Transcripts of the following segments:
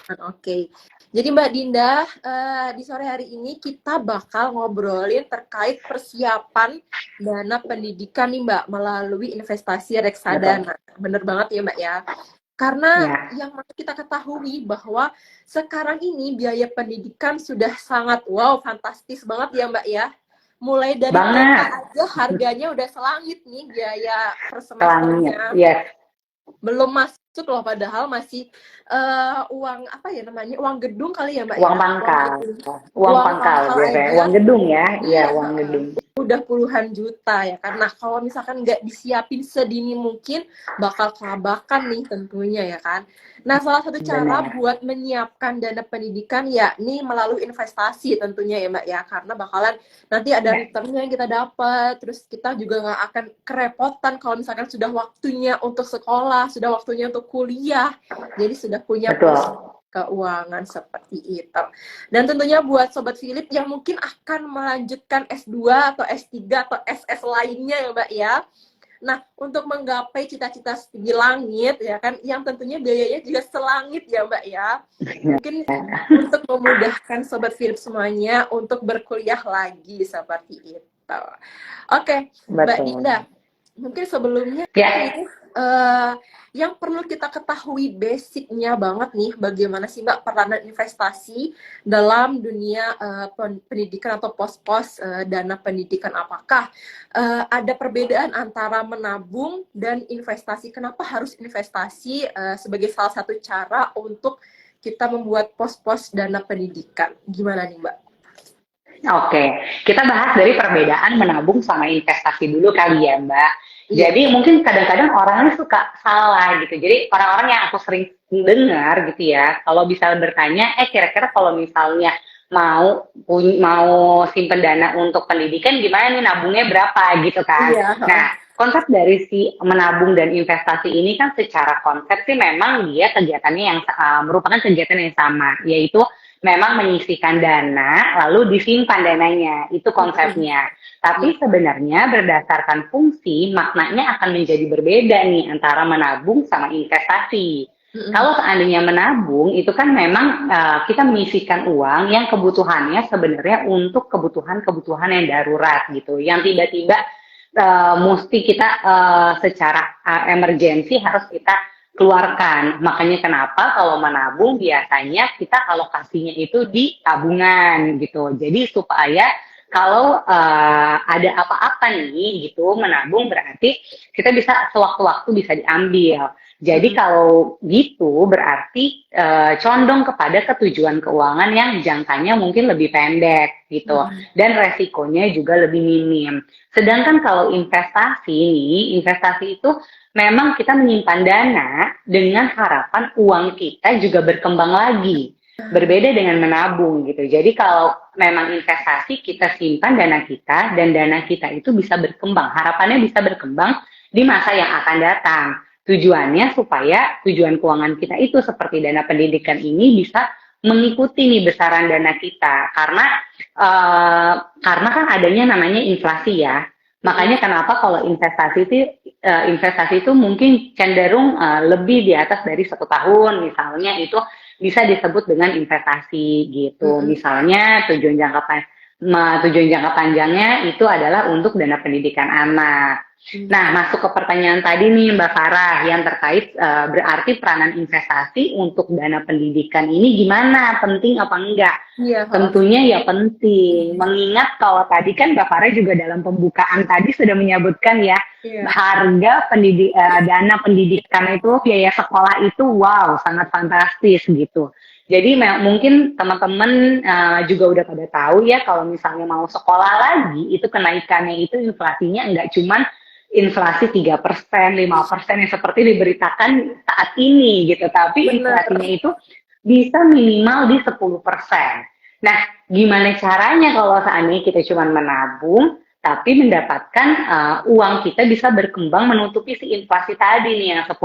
Oke. Jadi Mbak Dinda, di sore hari ini kita bakal ngobrolin terkait persiapan dana pendidikan nih Mbak melalui investasi Betul. reksadana. Bener banget ya Mbak ya. Karena Ya, yang kita ketahui bahwa sekarang ini biaya pendidikan sudah sangat wow, fantastis banget ya Mbak ya. Mulai dari TK banget. aja harganya udah selangit nih biaya per Selangit. semesternya. Yes, Belum masuk loh padahal masih uang apa ya namanya? Uang gedung kali ya Mbak uang ya? Uang pangkal. gedung. Uang Uang pangkal pangkal biasanya. aja Uang gedung ya. Iya, iya, uang gedung. udah puluhan juta ya kan. Nah, kalau misalkan nggak disiapin sedini mungkin bakal kelabakan nih tentunya ya kan. Nah, salah satu cara Benar. buat menyiapkan dana pendidikan yakni melalui investasi tentunya ya Mbak ya. Karena bakalan nanti ada Ya, returnnya yang kita dapat, terus kita juga nggak akan kerepotan kalau misalkan sudah waktunya untuk sekolah, sudah waktunya untuk kuliah. Jadi sudah punya betul. pos keuangan seperti itu. Dan tentunya buat Sobat Philip yang mungkin akan melanjutkan S2 atau S3 atau SS lainnya ya Mbak ya. Nah, untuk menggapai cita-cita setinggi langit ya kan, yang tentunya biayanya juga selangit ya Mbak ya. Mungkin untuk memudahkan Sobat Philip semuanya untuk berkuliah lagi seperti itu. Oke, Mbak Dinda, Betul. mungkin sebelumnya Ya, nih eh, yang perlu kita ketahui basicnya banget nih bagaimana sih Mbak peranan investasi dalam dunia pendidikan atau pos-pos dana pendidikan, apakah ada perbedaan antara menabung dan investasi? Kenapa harus investasi sebagai salah satu cara untuk kita membuat pos-pos dana pendidikan? Gimana nih Mbak? oke. Kita bahas dari perbedaan menabung sama investasi dulu kali ya, Mbak. Iya. Jadi mungkin kadang-kadang orang ini suka salah gitu. Jadi orang-orang yang aku sering dengar gitu ya, kalau bisa bertanya, kira-kira kalau misalnya mau simpen dana untuk pendidikan gimana nih, nabungnya berapa gitu kan. Iya, Nah, heeh. konsep dari si menabung dan investasi ini kan secara konsep sih memang dia kegiatannya yang merupakan kegiatan yang sama, yaitu memang menyisihkan dana lalu disimpan dananya, itu Mm-mm. konsepnya. Iya. Tapi sebenarnya berdasarkan fungsi maknanya akan menjadi berbeda nih antara menabung sama investasi. Mm-mm. Kalau seandainya menabung itu kan memang kita menyisihkan uang yang kebutuhannya sebenarnya untuk kebutuhan-kebutuhan yang darurat gitu, yang tiba-tiba mesti kita secara emergensi harus kita keluarkan. Makanya kenapa kalau menabung biasanya kita alokasinya itu di tabungan gitu. Jadi supaya kalau ada apa-apa nih gitu, menabung berarti kita bisa sewaktu-waktu bisa diambil. Jadi Mm-mm. kalau gitu berarti condong kepada ketujuan keuangan yang jangkanya mungkin lebih pendek gitu Mm-mm. dan resikonya juga lebih minim. Sedangkan kalau investasi nih, investasi itu memang kita menyimpan dana dengan harapan uang kita juga berkembang lagi. Berbeda dengan menabung gitu. Jadi kalau memang investasi kita simpan dana kita dan dana kita itu bisa berkembang. Harapannya bisa berkembang di masa yang akan datang. Tujuannya supaya tujuan keuangan kita itu seperti dana pendidikan ini bisa mengikuti nih besaran dana kita. Karena kan adanya namanya inflasi ya. Mm-mm. Makanya kenapa kalau investasi itu mungkin cenderung lebih di atas dari 1 tahun, misalnya itu bisa disebut dengan investasi gitu. Mm-mm. Misalnya tujuan jangka panjangnya itu adalah untuk dana pendidikan anak. Nah, masuk ke pertanyaan tadi nih Mbak Farah yang terkait berarti peranan investasi untuk dana pendidikan ini gimana? Penting apa enggak? Iya, heeh. Tentunya ya penting. Mengingat kalau tadi kan Mbak Farah juga dalam pembukaan tadi sudah menyebutkan ya Iya. harga dana pendidikan itu biaya sekolah itu wow sangat fantastis gitu. Jadi mungkin teman-teman juga udah pada tahu ya kalau misalnya mau sekolah lagi itu kenaikannya itu inflasinya enggak cuman inflasi 3%, 5% yang seperti diberitakan saat ini gitu, tapi inflasinya Bener. itu bisa minimal di 10%. Nah, gimana caranya kalau seandainya kita cuma menabung, tapi mendapatkan uang kita bisa berkembang menutupi si inflasi tadi nih yang 10%.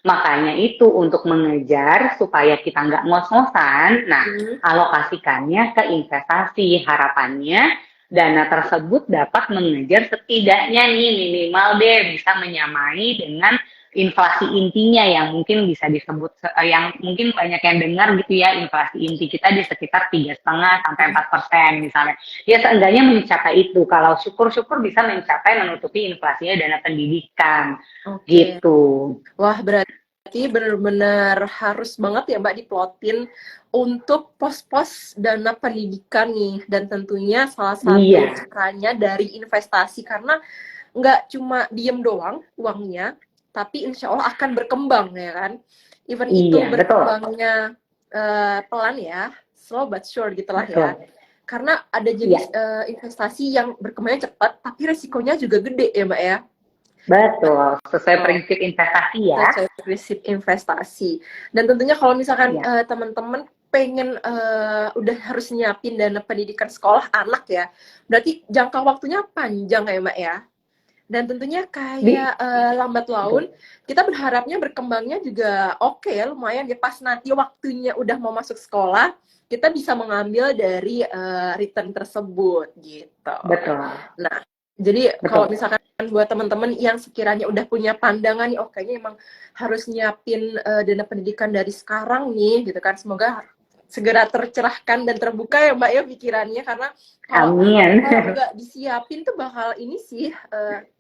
Makanya itu untuk mengejar supaya kita nggak ngos-ngosan, nah Mm. alokasikannya ke investasi. Harapannya dana tersebut dapat mengejar setidaknya nih minimal deh bisa menyamai dengan inflasi intinya yang mungkin bisa disebut yang mungkin banyak yang dengar gitu ya, inflasi inti kita di sekitar 3,5 sampai 4% misalnya. Ya seenggaknya mencapai itu. Kalau syukur-syukur bisa mencapai menutupi inflasinya dana pendidikan Oke. gitu. Wah, berarti benar-benar harus banget ya Mbak diplotin untuk pos-pos dana pendidikan nih. Dan tentunya salah satu Iya, caranya dari investasi. Karena nggak cuma diem doang uangnya, tapi insya Allah akan berkembang ya kan. Even itu iya, betul, berkembangnya pelan ya, slow but sure gitulah ya. betul. Karena ada Iya, jenis investasi yang berkembangnya cepat, tapi resikonya juga gede ya Mbak ya. betul. Sesuai Oh, prinsip investasi ya. sesuai prinsip investasi. Dan tentunya kalau misalkan Iya. teman-teman pengen udah harus nyiapin dana pendidikan sekolah anak ya, berarti jangka waktunya panjang ya Mbak ya. Dan tentunya kayak Di, lambat laun, betul. kita berharapnya berkembangnya juga oke ya, lumayan ya. Pas nanti waktunya udah mau masuk sekolah, kita bisa mengambil dari return tersebut gitu. Betul, Nah, jadi kalau betul. misalkan buat teman-teman yang sekiranya udah punya pandangan nih, oh kayaknya emang harus nyiapin dana pendidikan dari sekarang nih, gitu kan. Semoga segera tercerahkan dan terbuka ya Mbak ya pikirannya, karena kalau Amin. kalau nggak disiapin tuh bakal ini sih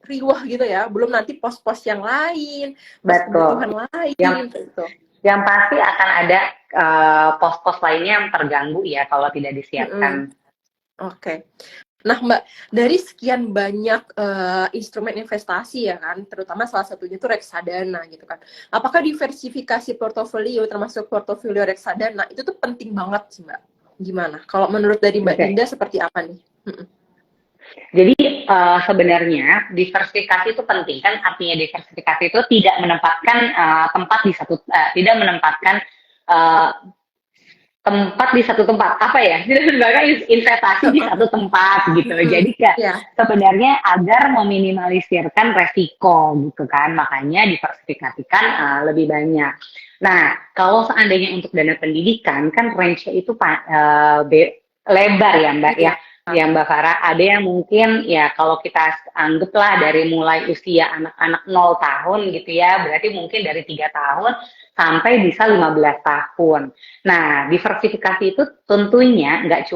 riwah gitu ya. Belum nanti pos-pos yang lain, pos kebutuhan Betul. lain Yang gitu. yang pasti akan ada pos-pos lainnya yang terganggu ya kalau tidak Mm-mm. disiapkan. Oke. Nah, Mbak, dari sekian banyak instrumen investasi ya kan, terutama salah satunya itu reksadana gitu kan. Apakah diversifikasi portofolio termasuk portofolio reksadana itu tuh penting banget sih, Mbak? Gimana? Kalau menurut dari Mbak Oke. Dinda seperti apa nih? Mm-mm. Jadi sebenarnya diversifikasi itu penting kan, artinya diversifikasi itu tidak menempatkan tempat di satu tidak menempatkan eh, tempat di satu tempat apa ya bahkan investasi di satu tempat gitu Mm-mm. jadi kayak Ya. sebenarnya agar meminimalisirkan resiko gitu kan makanya diversifikasikan lebih banyak. Nah kalau seandainya untuk dana pendidikan kan range-nya itu lebar ya Mbak ya. Iya. Ya Mbak Farah, ada yang mungkin ya kalau kita anggaplah dari mulai usia anak-anak 0 tahun gitu ya, berarti mungkin dari 3 tahun sampai bisa 15 tahun. Nah, diversifikasi itu tentunya nggak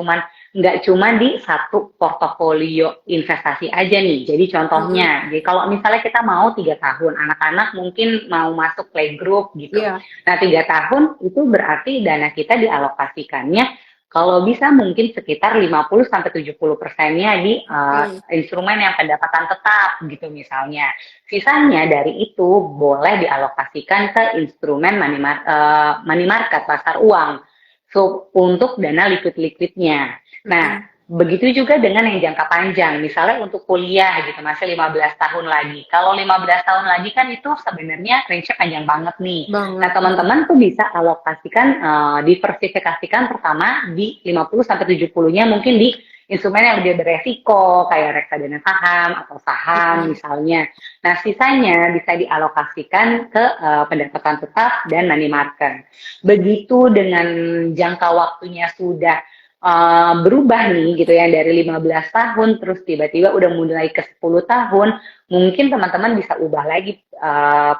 cuman di satu portofolio investasi aja nih. Jadi Mm-mm. contohnya, jadi kalau misalnya kita mau 3 tahun, anak-anak mungkin mau masuk playgroup gitu. Iya. Nah, 3 tahun itu berarti dana kita dialokasikannya kalau bisa mungkin sekitar 50 sampai 70%-nya di Mm-mm. instrumen yang pendapatan tetap gitu misalnya. Sisanya dari itu boleh dialokasikan ke instrumen money market, pasar uang, so, untuk dana liquid-liquidnya. Nah, Mm-mm. begitu juga dengan yang jangka panjang, misalnya untuk kuliah gitu, masih 15 tahun lagi. Kalau 15 tahun lagi kan itu sebenarnya range-nya panjang banget nih. Nah, Banget. Mm-mm. teman-teman tuh bisa alokasikan, diversifikasikan pertama di 50 sampai 70-nya mungkin di instrumen yang lebih beresiko, kayak reksadana saham atau saham Mm-mm. misalnya. Nah, sisanya bisa dialokasikan ke pendapatan tetap dan money market. Begitu dengan jangka waktunya sudah berubah nih gitu ya dari 15 tahun terus tiba-tiba udah mulai ke 10 tahun, mungkin teman-teman bisa ubah lagi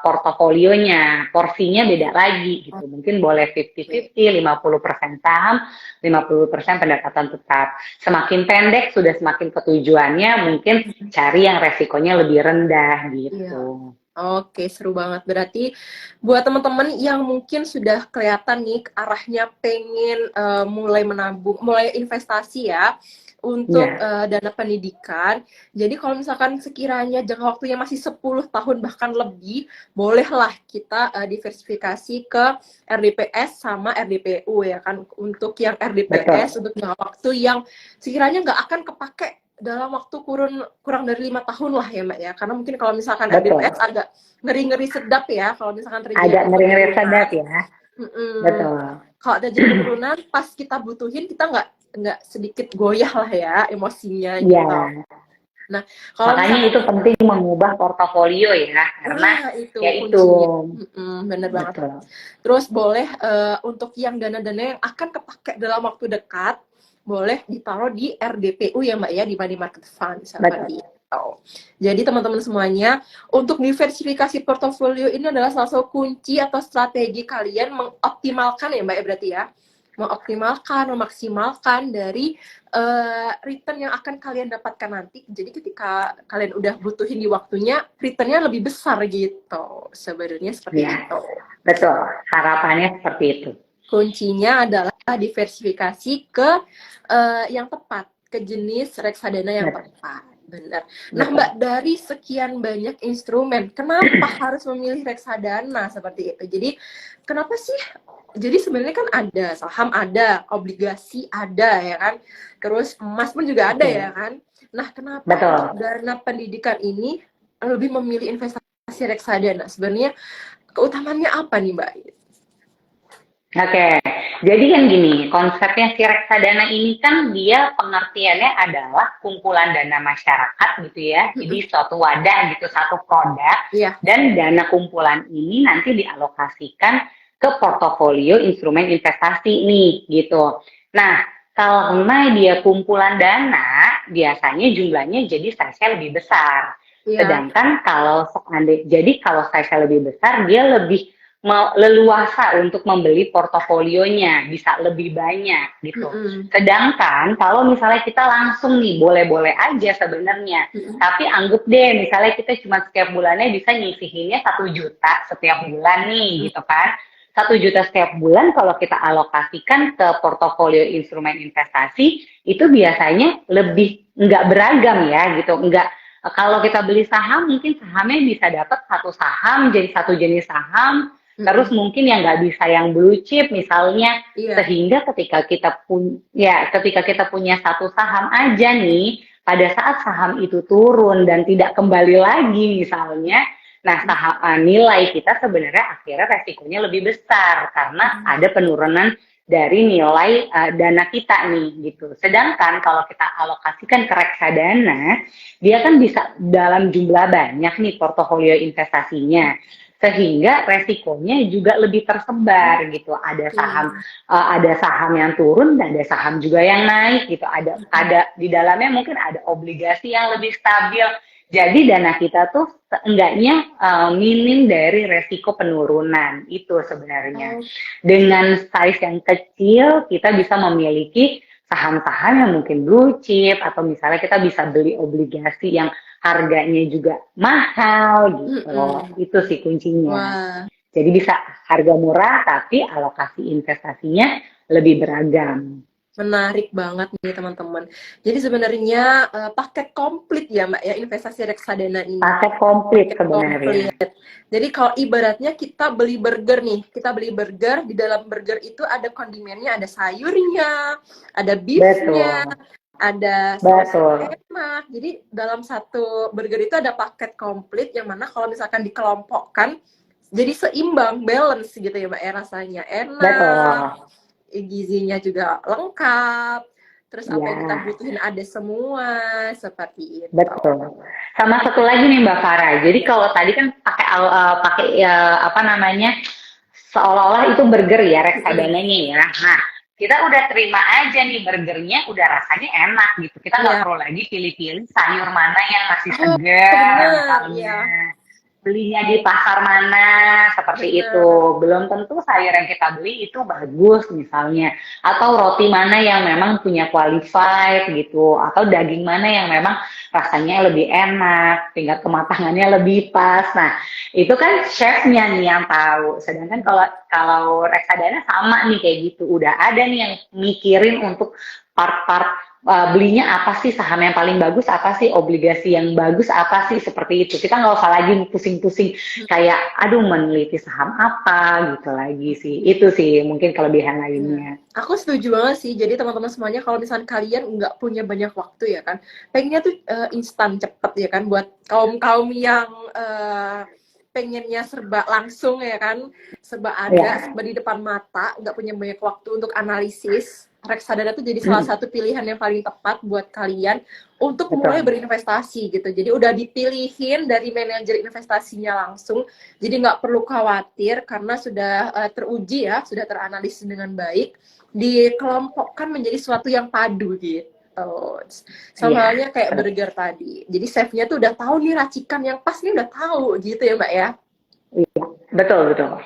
portofolionya, porsinya beda lagi gitu. Mungkin boleh Oke. 50-50, 50% saham, 50% pendapatan tetap. Semakin pendek sudah semakin ke tujuannya, mungkin cari yang resikonya lebih rendah Iya. gitu. Oke, seru banget. Berarti buat teman-teman yang mungkin sudah kelihatan nih arahnya pengen mulai menabung, mulai investasi ya untuk Ya, dana pendidikan. Jadi kalau misalkan sekiranya jangka waktunya masih 10 tahun bahkan lebih, bolehlah kita diversifikasi ke RDPS sama RDPU ya kan. Untuk yang RDPS betul. untuk jangka waktu yang sekiranya nggak akan kepake dalam waktu kurang dari 5 tahun lah ya Mbak ya, karena mungkin kalau misalkan RDPS Betul. agak ngeri-ngeri sedap ya kalau misalkan Agak terjadi ngeri-ngeri penurunan. sedap ya. Mm-mm. Betul. Kalau terjadi penurunan pas kita butuhin kita nggak sedikit goyah lah ya emosinya gitu. Iya. Nah kalau Makanya misalkan itu penting mengubah portofolio ya, karena itu ya itu kuncinya. Bener banget. betul. Terus boleh untuk yang dana-dana yang akan kepake dalam waktu dekat, boleh ditaruh di RDPU ya Mbak ya, di money market fund Betul. seperti itu. Jadi teman-teman semuanya, untuk diversifikasi portofolio ini adalah salah satu kunci atau strategi kalian mengoptimalkan ya Mbak ya, berarti ya, mengoptimalkan, memaksimalkan dari return yang akan kalian dapatkan nanti. Jadi ketika kalian udah butuhin di waktunya, returnnya lebih besar gitu. Sebenarnya seperti Ya, itu. betul. Harapannya seperti itu. Kuncinya adalah diversifikasi ke yang tepat, ke jenis reksadana yang Betul. tepat. Benar. Nah, Betul. Mbak, dari sekian banyak instrumen, kenapa harus memilih reksadana seperti itu? Jadi, kenapa sih? Jadi sebenarnya kan ada saham, ada obligasi, ada ya kan. Terus emas pun juga ada ya Oke. kan. Nah, kenapa untuk Betul. dana pendidikan ini lebih memilih investasi reksadana? Sebenarnya keutamaannya apa nih, Mbak? Oke, jadi kan gini, konsepnya si reksadana ini kan dia pengertiannya adalah kumpulan dana masyarakat gitu ya. Jadi suatu wadah gitu, satu produk, Iya. dan dana kumpulan ini nanti dialokasikan ke portofolio instrumen investasi nih gitu. Nah, karena dia kumpulan dana, biasanya jumlahnya jadi size-nya lebih besar. Iya. Sedangkan kalau kalau size-nya lebih besar, dia lebih leluasa untuk membeli portofolionya, bisa lebih banyak gitu. Mm-mm. Sedangkan kalau misalnya kita langsung nih, boleh-boleh aja sebenarnya. Mm-mm. Tapi anggap deh, misalnya kita cuma setiap bulannya bisa nyisihinnya 1 juta setiap bulan nih, gitu kan. 1 juta setiap bulan kalau kita alokasikan ke portofolio instrumen investasi, itu biasanya lebih nggak beragam ya gitu, nggak. Kalau kita beli saham, mungkin sahamnya bisa dapat satu saham jadi satu jenis saham. Terus Mm-mm. mungkin yang nggak bisa yang blue chip misalnya, Iya. sehingga ketika kita punya satu saham aja nih, pada saat saham itu turun dan tidak kembali lagi misalnya, nah nilai kita sebenarnya akhirnya resikonya lebih besar karena ada penurunan dari nilai dana kita nih gitu. Sedangkan kalau kita alokasikan ke reksadana, dia kan bisa dalam jumlah banyak nih portofolio investasinya, sehingga resikonya juga lebih tersebar gitu. Oke. Ada saham yang turun dan ada saham juga yang naik gitu. Ada di dalamnya mungkin ada obligasi yang lebih stabil. Jadi dana kita tuh seenggaknya minim dari resiko penurunan itu sebenarnya. Oh, Dengan size yang kecil kita bisa memiliki saham-saham yang mungkin blue chip, atau misalnya kita bisa beli obligasi yang harganya juga mahal gitu. mm-mm. Itu sih kuncinya. Wah, Jadi bisa harga murah tapi alokasi investasinya lebih beragam. menarik banget nih teman-teman. Jadi sebenarnya paket komplit ya Mbak ya, investasi reksadana ini. Paket komplit Paket sebenarnya. komplit. Jadi kalau ibaratnya kita beli burger nih, kita beli burger, di dalam burger itu ada kondimennya, ada sayurnya, ada beefnya, Betul. ada saus Betul. enak. Jadi dalam satu burger itu ada paket komplit yang mana kalau misalkan dikelompokkan jadi seimbang, balance gitu ya Mbak ya, rasanya enak, Betul. gizinya juga lengkap, terus apa yang kita Ya, butuhin ada semua, seperti itu. betul. Sama satu lagi nih Mbak Farah. Jadi kalau tadi kan pakai apa namanya, seolah-olah itu burger ya Mm-mm. reksadananya ya. Nah, kita udah terima aja nih burgernya, udah rasanya enak gitu. Kita nggak Iya. perlu lagi pilih-pilih sayur mana yang masih Oh, segar bener, misalnya. ya, Belinya di pasar mana, seperti itu. bener. Belum tentu sayur yang kita beli itu bagus misalnya. Atau roti mana yang memang punya qualified gitu. Atau daging mana yang memang rasanya lebih enak, tingkat kematangannya lebih pas. Nah, itu kan chefnya nih yang tahu. Sedangkan kalau kalau reksadana sama nih kayak gitu. Udah ada nih yang mikirin untuk part-part belinya apa sih, saham yang paling bagus apa sih, obligasi yang bagus apa sih, seperti itu. Kita nggak usah lagi pusing-pusing kayak aduh meneliti saham apa gitu lagi sih. Itu sih mungkin kelebihan Ya. lainnya. Aku setuju banget sih. Jadi teman-teman semuanya kalau misalnya kalian nggak punya banyak waktu ya kan, pengennya tuh instan cepet ya kan, buat kaum-kaum yang pengennya serba langsung ya kan, serba ada, Ya, serba di depan mata, nggak punya banyak waktu untuk analisis. reksadana itu jadi salah satu pilihan yang paling tepat buat kalian untuk Betul. mulai berinvestasi gitu. Jadi udah dipilihin dari manajer investasinya langsung, jadi nggak perlu khawatir karena sudah teruji ya, sudah teranalisis dengan baik, dikelompokkan menjadi suatu yang padu gitu. Sama halnya kayak burger tadi. Jadi chefnya tuh udah tahu nih racikan yang pas nih, udah tahu gitu ya Mbak ya. Iya, betul betul.